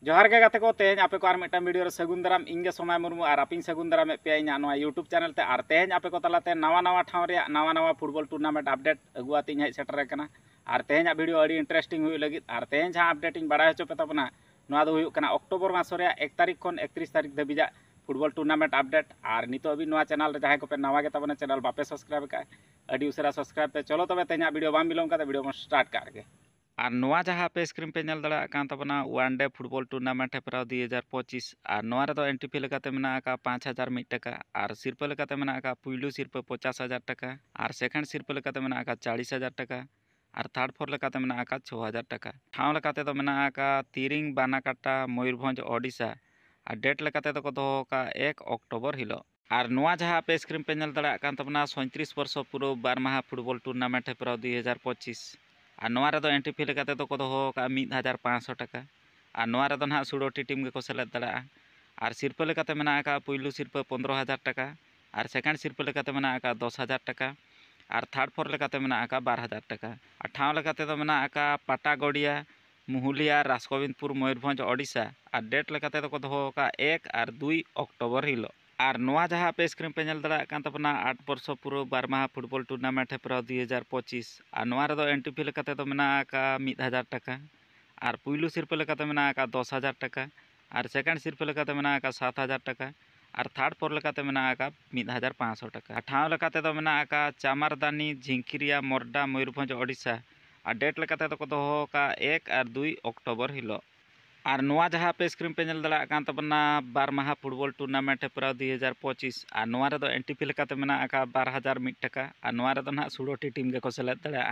जोहार के गाते को तेज आपे को आर मिट्टा वीडियो रे सगुन दाराम इंगे समय मुर्मू और आपिन सगुन दाराम पे इना नवा यूट्यूब चैनल ते और तेज आपे को तलाते नवा नवा ठाव रे नवा नवा फुटबॉल टूर्नामेंट अपडेट अगुआती हेज सेटर कना और तेज वीडियो अड़ी इंटरेस्टिंग हुई लगी और तेज जहाँ अपडेट बड़ा हचो पे तबना नवा दो हुई कना अक्टोबर मास रे 1 तारीख खन 31 तारीख धाबिजा फुटबॉल टूर्नामेंट अपडेट और नितो अभी नवा चैनल रे जहाँ को पे नवा के तबना चैनल बापे सब्सक्राइब का अड़ी उसरा सब्सक्राइब पे चलो तबे तेज वीडियो बाम बिलों का वीडियो स्टार्ट कर और नवा जहाँ पे स्क्रीन पे नल दड़ा कान तबना वनडे फुटबॉल टूर्नामेंट हेपराव 2025 और नवा रे दो एंट्री लेकाते मेना का 5000 मिट टका और सिरपा लेकाते मेना का पुइलू सिरपा 50,000 टका और सेकंड सिरपा लेकाते मेना का 40,000 टका और थर्ड फोर लेकाते मेना का 6,000 टका ठाव लेकाते तो मेना का तिरिंग बानाकाटा मयूरभंज ओडिशा और डेट लेकाते तो को दो का 1 अक्टोबर हिलो और नवा जहाँ पे स्क्रीन पे नल दड़ा कान तबना 37 वर्ष पूरा बारमाहा फुटबॉल टूर्नामेंट हेपराव 2025 और नवा रे दो एंट्री फी लेकाते तो को दो का 1500 टका और नवा रे दो ना सुड़ोटी टीम के को सेलेद दड़ा और सिरपा लेकाते मेना का पुइलू सिरपा 15,000 टका और सेकंड सिरपा लेकाते मेना का 10,000 टका और थर्ड फोर लेकाते मेना का 12,000 टका और ठाव लेकाते तो मेना का पाटागड़िया मुहुलिया राजगोविंदपुर मयूरभंज ओडिशा और डेट लेकाते तो को दो का 1 और 2 अक्टोबर हिलो और नवा जहाँ पे स्क्रीन पे नल दड़ा कान तबना 8 वर्ष पूरा बारमाहा फुटबॉल टूर्नामेंट हेपराव 2025 और नवा रे दो एंट्री फी लेकाते तो मेना का 1,000 टका और पुइलू सिरपा लेकाते मेना का 10,000 टका और सेकंड सिरपा लेकाते मेना का 7,000 टका और थर्ड फोर लेकाते मेना का 1,500 टका ठाव लेकाते तो मेना का चामारदानी झिंकिरिया मोरडा मयूरभंज ओडिशा और डेट लेकाते तो को दो का 1 और 2 अक्टोबर हिलो और नवा जहाँ पे स्क्रीन पे नल दड़ा कान तबना बारमाहा फुटबॉल टूर्नामेंट हेपराव 2025 और नवा रे दो एंट्री फी लेकाते मेना का 12,000 मिट टका और नवा रे दो ना सुड़ोटी टीम के को सेलेद दड़ा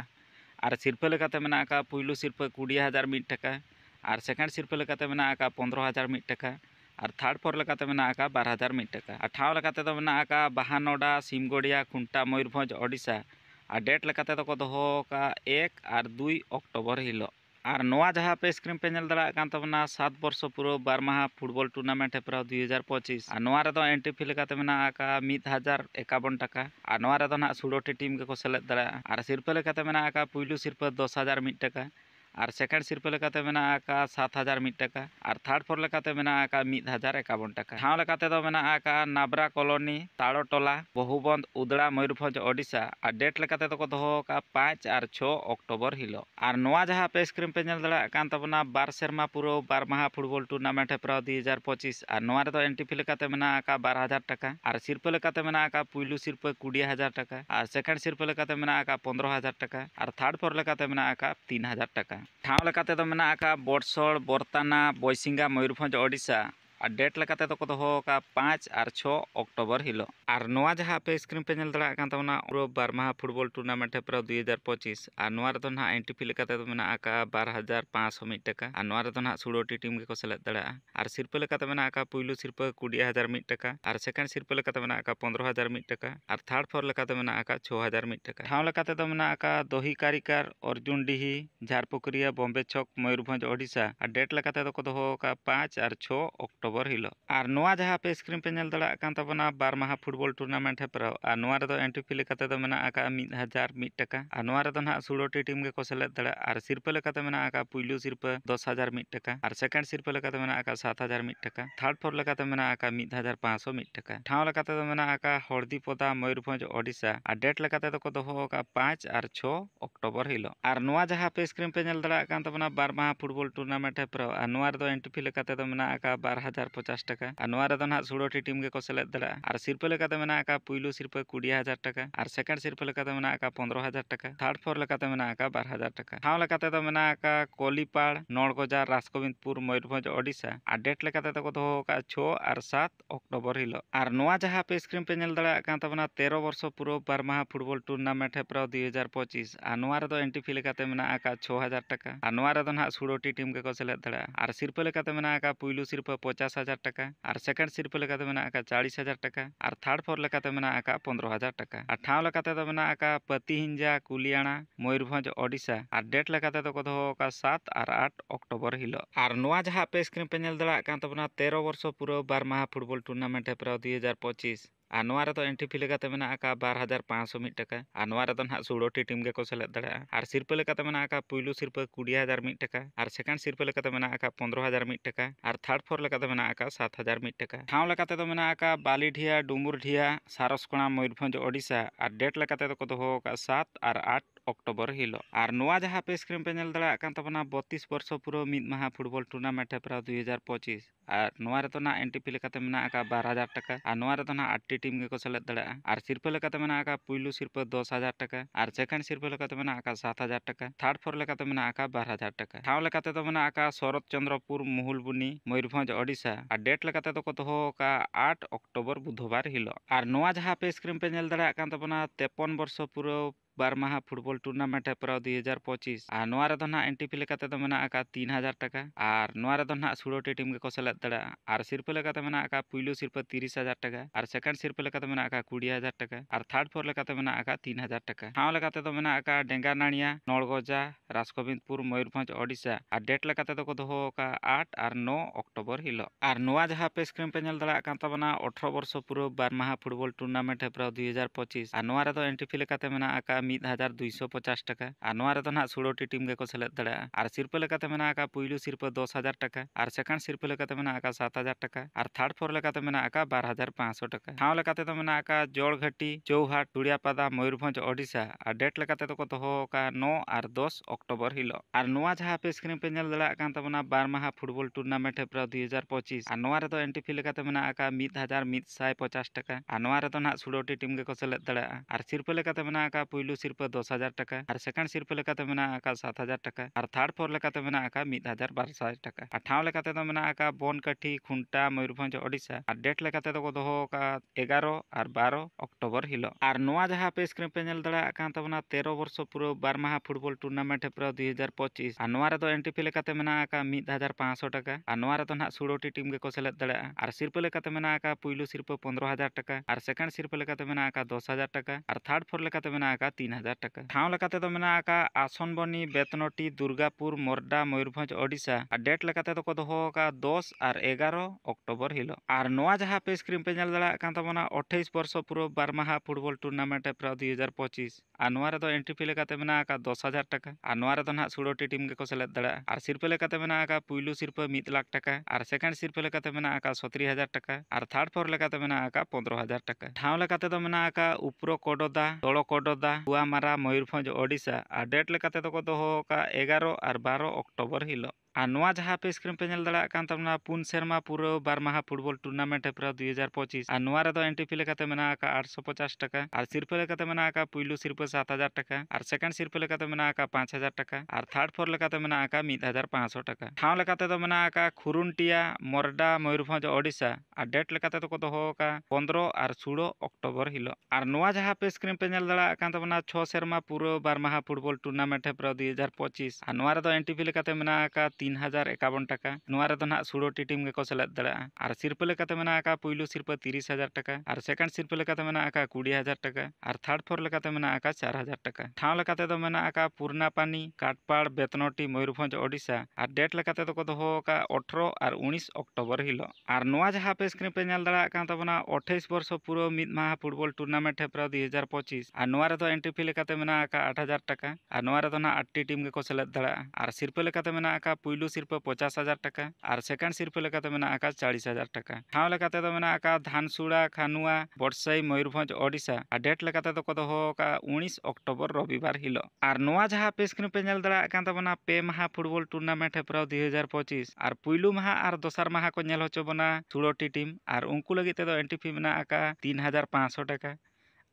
और सिरपा लेकाते मेना का पुइलू सिरपा 20,000 मिट टका और सेकंड सिरपा लेकाते मेना का 15,000 मिट टका और थर्ड फोर लेकाते मेना का 12,000 मिट टका और ठाव लेकाते तो मेना का बाहानोडा सिमगोड़िया खुंटा मयूरभंज ओडिशा और डेट लेकाते तो को दो का 1 और 2 अक्टोबर हिलो और नवा जहाँ पे स्क्रीन पे नल दड़ा कान तबना 7 वर्ष पूरा बारमाहा फुटबॉल टूर्नामेंट हेपराव 2025 और नवा रे दो एंट्री फी लेकाते मेना का 1,051 टका और नवा रे दो ना सुड़ोटी टीम के को सेलेद दड़ा और सिरपा लेकाते मेना का पुइलू सिरपा 10,000 मिट टका और सेकंड सिरपा लेकाते मेना का 7,000 मिट टका और थर्ड फोर लेकाते मेना का 1,051 टका ठाव लेकाते दो मेना का नाबरा कॉलोनी ताड़ो टोला बहुबंद उदड़ा मयूरभंज ओडिशा और डेट लेकाते तो को दो का 5 और 6 अक्टोबर हिलो और नवा जहाँ पे स्क्रीन पे नल दड़ा कान तबना बार सेरमा पूरा बारमाहा फुटबॉल टूर्नामेंट हेपराव 2025 और नवा रे दो एंट्री फी लेकाते मेना का 12,000 टका और सिरपा लेकाते मेना का पुइलू सिरपा 20,000 टका और सेकंड सिरपा लेकाते मेना का 15,000 टका और थर्ड फोर लेकाते मेना का 3,000 टका ठाव लेकाते तो मेना का बोरसोड़ बोरताना बयसिंगा मयूरभंज ओडिशा और डेट लेकाते तो को दो का 5 और 6 अक्टोबर हिलो और नवा जहाँ पे स्क्रीन पे नल दड़ा कान तबना पूरा बारमाहा फुटबॉल टूर्नामेंट हेपराव 2025 और नवा रे दो ना एंट्री फी लेकाते तो मेना का 12,500 मिट टका और नवा रे दो ना सुड़ोटी टीम के को सेलेद दड़ा और सिरपा लेकाते मेना का पुइलू सिरपा 20,000 मिट टका और सेकंड सिरपा लेकाते मेना का 15,000 मिट टका और थर्ड फोर लेकाते मेना का 6,000 मिट टका ठाव लेकाते तो मेना का दोही कारिकार अर्जुन डिही झारपुकुरिया बॉम्बे छक मयूरभंज ओडिशा और डेट लेकाते तो को दो का 5 और 6 अक्टोबर हिलो और नवा जहाँ पे स्क्रीन पे नल दड़ा कान तबना बारमाहा फुटबॉल टूर्नामेंट हेपराव और नवा रे दो एंट्री फी लेकाते तो मेना का 1,000 मिट टका और नवा रे दो ना सुड़ोटी टीम के को सेलेद दड़ा और सिरपा लेकाते मेना का पुइलू सिरपा 10,000 मिट टका और सेकंड सिरपा लेकाते मेना का 7,000 मिट टका थर्ड फोर लेकाते मेना का 1,500 मिट टका ठाव लेकाते तो मेना का हरदीपदा मयूरभंज ओडिशा और डेट लेकाते तो को दो का 5 और 6 अक्टोबर हिलो और नवा जहाँ पे स्क्रीन पे नल दड़ा कान तबना बारमाहा फुटबॉल टूर्नामेंट हेपराव और नवा रे दो एंट्री फी लेकाते तो मेना का 12,050 टका और नवा रे दो ना सुड़ोटी टीम के को सेलेद दड़ा और सिरपा लेकाते मेना का पुइलू सिरपा 20,000 टका और सेकंड सिरपा लेकाते मेना का 15,000 टका थर्ड फोर लेकाते मेना का 12,000 टका ठाव लेकाते तो मेना का कोलीपाड़ नौड़गोजा राजगोविंदपुर मयूरभंज ओडिशा और डेट लेकाते तो को दो का 6 और 7 अक्टोबर हिलो और नवा जहाँ पे स्क्रीन पे नल दड़ा कान तबना 13 वर्ष पूरा बारमाहा फुटबॉल टूर्नामेंट हेपराव 2025 और नवा रे दो एंट्री फी लेकाते मेना का 6,000 टका और नवा रे दो ना सुड़ोटी टीम के को सेलेद दड़ा और सिरपा लेकाते मेना का पुइलू सिरपा 50,000 टका और सेकंड सिरपा लेकाते मेना का 40,000 टका और थर्ड फोर लेकाते मेना का 15,000 टका और ठाव लेकाते तो मेना का पतिहिंजा कुलियाना मयूरभंज ओडिशा और डेट लेकाते तो को दो का 7 और 8 अक्टोबर हिलो और नवा जहाँ पे स्क्रीन पे नल दड़ा कान तबना 13 वर्ष पूरा बारमाहा फुटबॉल टूर्नामेंट हेपराव 2025 और नोआ रेदो एंट्री फी लेकाते मेना आका 2501 टाका और नोआ रेदो नाग 16टी टीम गेको सेलेद दाड़ेया और सिरपा लेकाते मेना आका पुइलु सिरपा 20001 टाका और सेकेंड सिरपा लेकाते मेना आका 15001 टाका और थर्ड फोर लेकाते मेना आका 7001 टाका ठाव लेकाते दो मेना आका बालीढिया डुमुरढिया सारसकोणा मयूरभंज ओडिशा और डेट लेकाते दो को दोहो का 7 और 8 अक्टोबर हिलो और नोआ जहाँ पे स्क्रीन पे नेल दड़ा कान तबना 32 वर्ष पूरा मिद महा फुटबॉल टूर्नामेंट हेपरा 2025 और नोआ रे तो ना एंट्री फी लेकाते मेना आका 12000 टाका और नोआ रे तो ना 8टी टीम के को सेलेद दड़ा और सिरपा लेकाते मेना आका पुइलु सिरपा 10000 टाका और सेकंड सिरपा लेकाते मेना आका 7000 टाका थर्ड फोर लेकाते मेना आका 12000 टाका ठाव लेकाते तो मेना आका शरद चंद्रपुर मुहुलबुनी मयूरभंज ओडिशा और डेट लेकाते तो को दोहो का 8 अक्टोबर बुधवार हिलो और नोआ जहाँ पे स्क्रीन पे नेल दड़ा कान तबना 53 वर्ष पूरा बारमाहा फुटबॉल टूर्नामेंट हेपरा 2025 और नोआ रेदो ना एंट्री फी लेकाते तो मेना आका 3000 टाका और नोआ रेदो ना 16टी टीम के को सेलेद दड़ा और सिरपा लेकाते मेना आका पुइलु सिरपा 30000 टाका और सेकंड सिरपा लेकाते मेना आका 20000 टाका और थर्ड फोर लेकाते मेना आका 3000 टाका ठाव लेकाते तो मेना आका डेंगानाड़िया नड़गजा राजगोविंदपुर मयूरभंज ओडिशा और डेट लेकाते तो को दोहो का 8 और 9 अक्टोबर हिलो और नोआ जहाँ पे स्क्रीन पे नेल दड़ा कान तबना 18 वर्ष पूरा बारमाहा फुटबॉल टूर्नामेंट हेपरा 2025 और नोआ रेदो एंट्री फी लेकाते मेना आका 1250 टाका और नोआ रेदो ना 16टी टीम के को सेलेद दड़ा और सिरपा लेकाते मेना आका पुइलु सिरपा 10000 टाका और सेकंड सिरपा लेकाते मेना आका 7000 टाका और थर्ड फोर लेकाते मेना आका 12500 टाका ठाव लेकाते तो मेना आका जोड़घाटी चौहाट टुड़ियापादा मयूरभंज ओडिशा और डेट लेकाते तो को दोहो का 9 और 10 अक्टोबर हिलो और नोआ जहाँ पे स्क्रीन पे नेल दड़ा कान तबना बारमाहा फुटबॉल टूर्नामेंट हेपरा 2025 और नोआ रेदो एंट्री फी लेकाते मेना आका 1150 टाका और नोआ रेदो ना 16टी टीम के को सेलेद दड़ा और सिरपा लेकाते मेना आका पुइलु सिरपा 10000 टाका और सेकंड सिरपा लेकाते मेना आका 7000 टाका और थर्ड फोर लेकाते मेना आका 1200 टाका और ठाव लेकाते तो मेना आका बनकाठी खुंटा मयूरभंज ओडिशा और डेट लेकाते तो को दोहो का 11 और 12 अक्टोबर हिलो और नोआ जहाँ पे स्क्रीन पे नेल दड़ा कान तबना 13 वर्ष पूरा बारमाहा फुटबॉल टूर्नामेंट हेपरा 2025 और नोआ रेदो एंट्री फी लेकाते मेना आका 1500 टाका और नोआ रेदो ना 16टी टीम के को सेलेद दड़ा और सिरपा लेकाते मेना आका पुइलु सिरपा 15000 टाका और सेकंड सिरपा लेकाते मेना आका 10000 टाका और थर्ड फोर लेकाते मेना आका 3000 टाका ठाव लेकाते तो मेना आका आसनबनी बेतनटी दुर्गापुर मोरडा मयूरभंज ओडिशा और डेट लेकाते तो को दोहो का 10 और 11 अक्टोबर हिलो और नोआ जहाँ पे स्क्रीन पे नेल दड़ा कान तबना 28 वर्ष पूरा बारमाहा फुटबॉल टूर्नामेंट हेपरा 2025 और नोआ रेदो एंट्री फी लेकाते मेना आका 10000 टाका और नोआ रेदो ना 16टी टीम के को सेलेद दड़ा और सिरपा लेकाते मेना आका पुइलु सिरपा 1 लाख टाका और सेकंड सिरपा लेकाते मेना आका 70000 टाका और थर्ड फोर लेकाते मेना आका 15000 टाका ठाव लेकाते तो मेना आका उपरो कोडोदा तोड़ो कोडोदा हुआमारा मयूरभंज ओडिशा और डेट लेकाते तो को दोहो का 11 और 12 अक्टोबर हिलो और नोआ जहाँ पे स्क्रीन पे नेल दड़ा कान तबना 4 सेरमा पूरा बारमाहा फुटबॉल टूर्नामेंट हेपरा 2025 और नोआ रेदो एंट्री फी लेकाते मेना आका 850 टाका और सिरपा लेकाते मेना आका पुइलु सिरपा 7000 टाका और सेकंड सिरपा लेकाते मेना आका 5000 टाका और थर्ड फोर लेकाते मेना आका 1500 टाका ठाव लेकाते तो मेना आका खुरुनटिया मोरडा मयूरभंज ओडिशा और डेट लेकाते तो को दोहो का 15 और 16 अक्टोबर हिलो और नोआ जहाँ पे स्क्रीन पे नेल दड़ा कान तबना 6 सेरमा पूरा बारमाहा फुटबॉल टूर्नामेंट हेपरा 2025 और नोआ रेदो एंट्री फी लेकाते मेना आका 3051 टाका नोआ रेदो ना 16टी टीम के को सेलेद दड़ा और सिरपा लेकाते मेना आका पुइलु सिरपा 30000 टाका और सेकंड सिरपा लेकाते मेना आका 20000 टाका और थर्ड फोर लेकाते मेना आका 4000 टाका ठाव लेकाते तो मेना आका पूर्णापानी काटपाड़ बेतनटी मयूरभंज ओडिशा और डेट लेकाते तो को दोहो का 18 और 19 अक्टोबर हिलो और नोआ जहाँ पे स्क्रीन पे नेल दड़ा कान तबना 28 वर्ष पूरा मिद माहा फुटबॉल टूर्नामेंट हेपरा 2025 और नोआ रेदो एंट्री फी लेकाते मेना आका 8000 टाका और नोआ रेदो ना 8टी टीम के को सेलेद दड़ा और सिरपा लेकाते मेना आका पुइलु सिरपा 50000 टाका और सेकंड सिरपा लेकाते मेना आका 40000 टाका ठाव लेकाते तो मेना आका धानसुड़ा खानुआ बड़सई मयूरभंज ओडिशा और डेट लेकाते तो को दोहो का 19 अक्टोबर रविवार हिलो और नोआ जहाँ पे स्क्रीन पे नेल दड़ा कान तबना पे माहा फुटबॉल टूर्नामेंट हेपरा 2025 और पुइलु माहा और दोसर माहा को नेल होचो बना 16टी टीम और उनको लगी ते तो एंट्री फी मेना आका 3500 टाका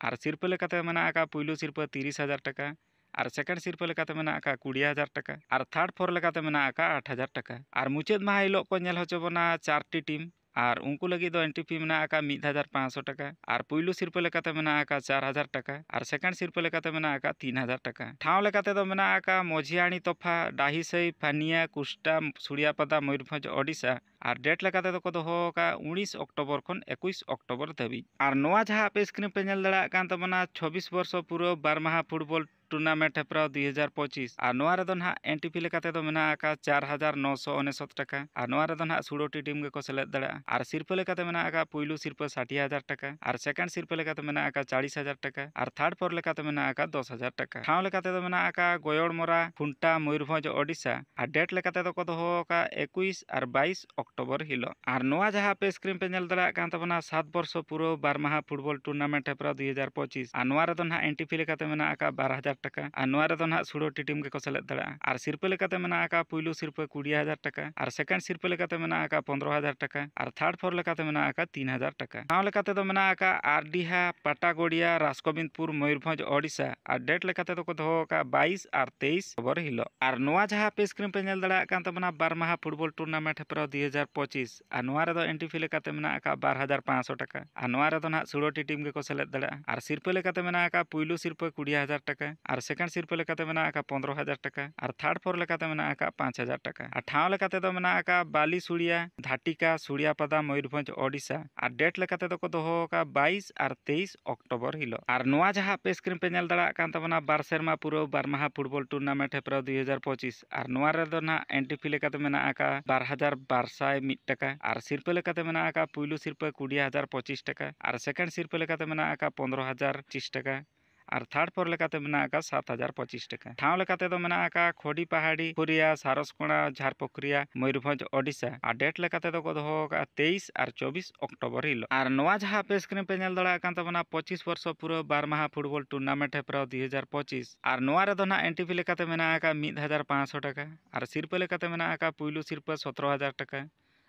और सिरपा लेकाते मेना आका पुइलु सिरपा 30000 टाका और सेकंड सिरपा लेकाते मेना आका 20000 टाका और थर्ड फोर लेकाते मेना आका 8000 टाका और मुचाद माहा हिलो को नेल होचो बना 4टी टीम और उनको लगी दो एंट्री फी मेना आका 1500 टाका और पुइलु सिरपा लेकाते मेना आका 4000 टाका और सेकंड सिरपा लेकाते मेना आका 3000 टाका ठाव लेकाते दो मेना आका मोझियाणी तोफा डाहिसई फानिया कुष्टा सुड़ियापादा मयूरभंज ओडिशा और डेट लेकाते तो को दोहो का 19 अक्टोबर खन 21 अक्टोबर धाबी और नोआ जहाँ पे स्क्रीन पे नेल दड़ा कान तबना 26 वर्ष पूरा बारमाहा फुटबॉल टूर्नामेंट हेप्राव 2025 और नोआ रेदो ना एनटीपी लेकाते दो मेना आका 4969 टाका और नोआ रेदो ना 16टी टीम के को सेलेद दड़ा और सिरपा लेकाते मेना आका पुइलु सिरपा 60,000 टाका और सेकंड सिरपा लेकाते मेना आका 40,000 टाका और थर्ड पर लेकाते मेना आका 10,000 टाका ठाव लेकाते दो मेना आका गोयड़ मोरा खुंटा मयूरभंज ओडिशा और डेट लेकाते दो को दोहो का 21 और 22 अक्टोबर हिलो और नोआ जहां पे स्क्रीन पे नेल दड़ा कान तबना 7 वर्ष पूरा 12 माह फुटबॉल टूर्नामेंट हेप्राव 2025 और नोआ रेदो ना एनटीपी लेकाते मेना आका 12,000 टाका और नोआ रेदो ना 16टी टीम के को सेलेद दड़ा और सिरपा लेकाते मेना आका पुइलु सिरपा 20,000 टाका और सेकंड सिरपा लेकाते मेना आका 15,000 टाका और थर्ड फोर लेकाते मेना आका 3,000 टाका ठाव लेकाते दो मेना आका आरडीहा पाटागोड़िया राजगोविंदपुर मयूरभंज ओडिशा और डेट लेकाते दो को दोहो का 22 और 23 अक्टोबर हिलो और नोआ जहां पे स्क्रीन पे नेल दड़ा कान तबना 12 माह फुटबॉल टूर्नामेंट हेप्राव 2025 और नोआ रेदो एनटीपी लेकाते मेना आका 12,500 टाका और नोआ रेदो ना 16टी टीम के को सेलेद दड़ा और सिरपा लेकाते मेना आका पुइलु सिरपा 20,000 टाका और सेकंड सिरपा लेकाते मेना आका 15,000 टाका और थर्ड फोर लेकाते मेना आका 5,000 टाका और ठाव लेकाते दो मेना आका बाली सुड़िया धाटिका सुड़ियापादा मयूरभंज ओडिशा और डेट लेकाते दो को दोहो का 22 और 23 अक्टोबर हिलो और नोआ जहां पे स्क्रीन पे नेल दड़ा कान तबना 2 सेरमा पूरा 12 माह फुटबॉल टूर्नामेंट हेप्राव 2025 और नोआ रेदो ना एनटीपी लेकाते मेना आका 12,201 टाका और सिरपा लेकाते मेना आका पुइलु सिरपा 20,025 टाका और सेकंड सिरपा लेकाते मेना आका 15,025 टाका और थर्ड फोर लेकाते मेना आका 7,025 टाका ठाव लेकाते दो मेना आका खोडी पहाड़ी पुरिया सारसकोड़ा झारपक्रिया मयूरभंज ओडिशा और डेट लेकाते दो को दोहो का 23 और 24 अक्टोबर हिलो और नोआ जहां पे स्क्रीन पे नेल दड़ा कान तबना 25 वर्ष पूरा 12 माह फुटबॉल टूर्नामेंट हेप्राव 2025 और नोआ रेदो ना एनटीपी लेकाते मेना आका 1,500 टाका और सिरपा लेकाते मेना आका पुइलु सिरपा 17,000 टाका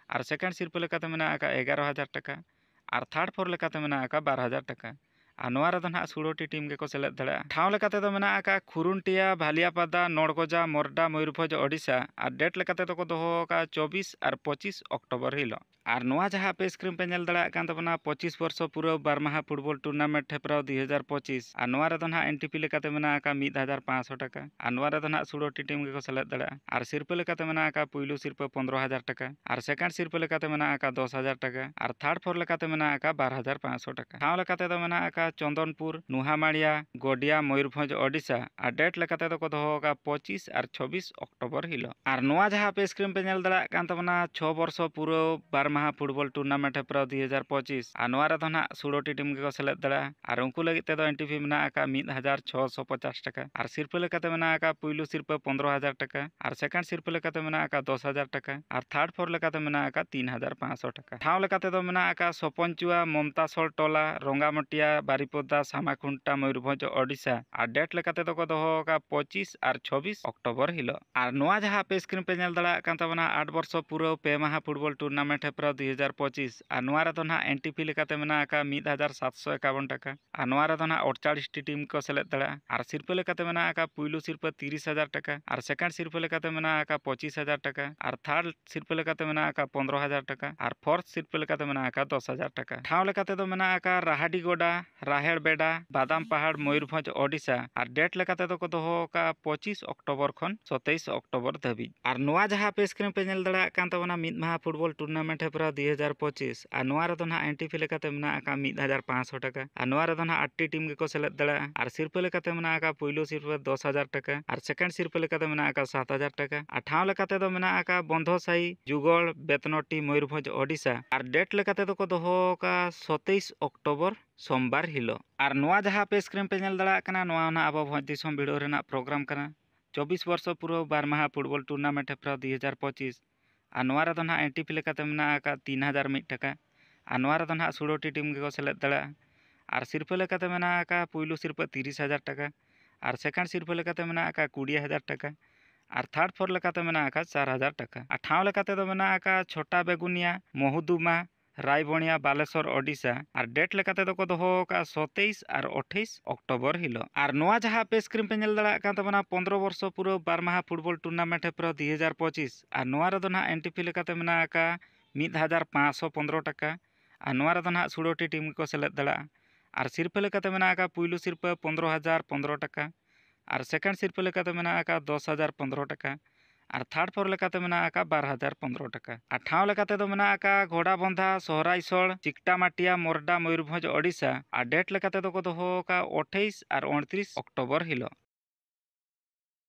और सेकंड सिरपा लेकाते मेना आका 11,000 टाका और थर्ड फोर लेकाते मेना आका 12,000 टाका और नोआ रेदो ना 16टी टीम के को सेलेद दड़ा ठाव लेकाते दो मेना आका खुरुनटिया भालियापादा नोड़गोजा मोरडा मयूरभंज ओडिशा और डेट लेकाते दो को दोहो का 24 और 25 अक्टोबर हिलो और नोआ जहां पे स्क्रीन पे नेल दड़ा कान तबना 25 वर्ष पूरा 12 माह फुटबॉल टूर्नामेंट हेप्राव 2025 और नोआ रेदो ना एनटीपी लेकाते मेना आका 1,500 टाका और नोआ रेदो ना 16टी टीम के को सेलेद दड़ा और सिरपा लेकाते मेना आका पुइलु सिरपा 15,000 टाका और सेकंड सिरपा लेकाते मेना आका 10,000 टाका और थर्ड फोर लेकाते मेना आका 12,500 टाका ठाव लेकाते दो मेना आका चंदनपुर नुहामाड़िया गोडिया मयूरभंज ओडिशा और डेट लेकाते दो को दोहो का 25 और 26 अक्टोबर हिलो और नोआ जहां पे स्क्रीन पे नेल दड़ा कान तबना 6 वर्ष पूरा 12 माह फुटबॉल टूर्नामेंट हेप्राव 2025 और नोआ रेदो ना 16टी टीम के को सेलेद दड़ा और उनको लगित ते दो एनटीपी मेना आका 1,650 टाका और सिरपा लेकाते मेना आका पुइलु सिरपा 15,000 टाका और सेकंड सिरपा लेकाते मेना आका 10,000 टाका और थर्ड फोर लेकाते मेना आका 3,500 टाका ठाव लेकाते दो मेना आका सोपनचुआ ममतासोल टोला रंगामटिया बारिपदा सामाखुंटा मयूरभंज ओडिशा और डेट लेकाते दो को दोहो का 25 और 26 अक्टोबर हिलो और नोआ जहां पे स्क्रीन पे नेल दड़ा कान तबना 8 वर्ष पूरा 2 माह फुटबॉल टूर्नामेंट हेप्राव 2025 और नोआ रेदो ना एनटीपी लेकाते मेना आका 1,751 टाका और नोआ रेदो ना 48टी टीम को सेलेद दड़ा और सिरपा लेकाते मेना आका पुइलु सिरपा 30,000 टाका और सेकंड सिरपा लेकाते मेना आका 25,000 टाका और थर्ड सिरपा लेकाते मेना आका 15,000 टाका और फोर्थ सिरपा लेकाते मेना आका 10,000 टाका ठाव लेकाते दो मेना आका राहाडीगोडा राहेड़ बेडा बादाम पहाड़ मयूरभंज ओडिशा और डेट लेकाते दो को दोहो का 25 अक्टोबर खन 27 अक्टोबर धाबी और नोआ जहां पे स्क्रीन पे नेल दड़ा कान तबना 1 माह फुटबॉल टूर्नामेंट हेप्राव 2025 और नोआ रेदो ना एनटीपी लेकाते मेना आका 1,500 टाका और नोआ रेदो ना 8टी टीम के को सेलेद दड़ा और सिरपा लेकाते मेना आका पुइलु सिरपा 10,000 टाका और सेकंड सिरपा लेकाते मेना आका 7,000 टाका और ठाव लेकाते दो मेना आका बंधोसाई जुगल बेतनोटी मयूरभंज ओडिशा और डेट लेकाते दो को दोहो का 27 अक्टोबर सोमवार हिलो और नोआ जहां पे स्क्रीन पे नेल दड़ा कना नोआ ना अब भोज दिसम भिडियो रेना प्रोग्राम कना 24 वर्ष पूरा 12 माह फुटबॉल टूर्नामेंट हेप्राव 2025 और नोआ रेदो ना एनटीपी लेकाते मेना आका 3,001 टाका और नोआ रेदो ना 16टी टीम के को सेलेद दड़ा और सिरपा लेकाते मेना आका पुइलु सिरपा 30,000 टाका और सेकंड सिरपा लेकाते मेना आका 20,000 टाका और थर्ड फोर लेकाते मेना आका 4,000 टाका और ठाव लेकाते दो मेना आका छोटा बेगुनिया महुदुमा रायबणिया बालेश्वर ओडिशा और डेट लेकाते दो को दोहो का 27 और 28 अक्टोबर हिलो और नोआ जहां पे स्क्रीन पे नेल दड़ा कान तबना 15 वर्ष पूरा 12 माह फुटबॉल टूर्नामेंट हेप्राव 2025 और नोआ रेदो ना एनटीपी लेकाते मेना आका 1,515 टाका और नोआ रेदो ना 16टी टीम को सेलेद दड़ा और सिरपा लेकाते मेना आका पुइलु सिरपा 15,015 टाका और सेकंड सिरपा लेकाते मेना आका 10,015 टाका और थर्ड फोर लेकाते मेना आका 12,015 टाका और ठाव लेकाते दो मेना आका घोड़ा बंधा सोहराइसोड़ चिकटामाटिया मोरडा मयूरभंज ओडिशा और डेट लेकाते दो को दोहो का 28 और 29 अक्टोबर हिलो।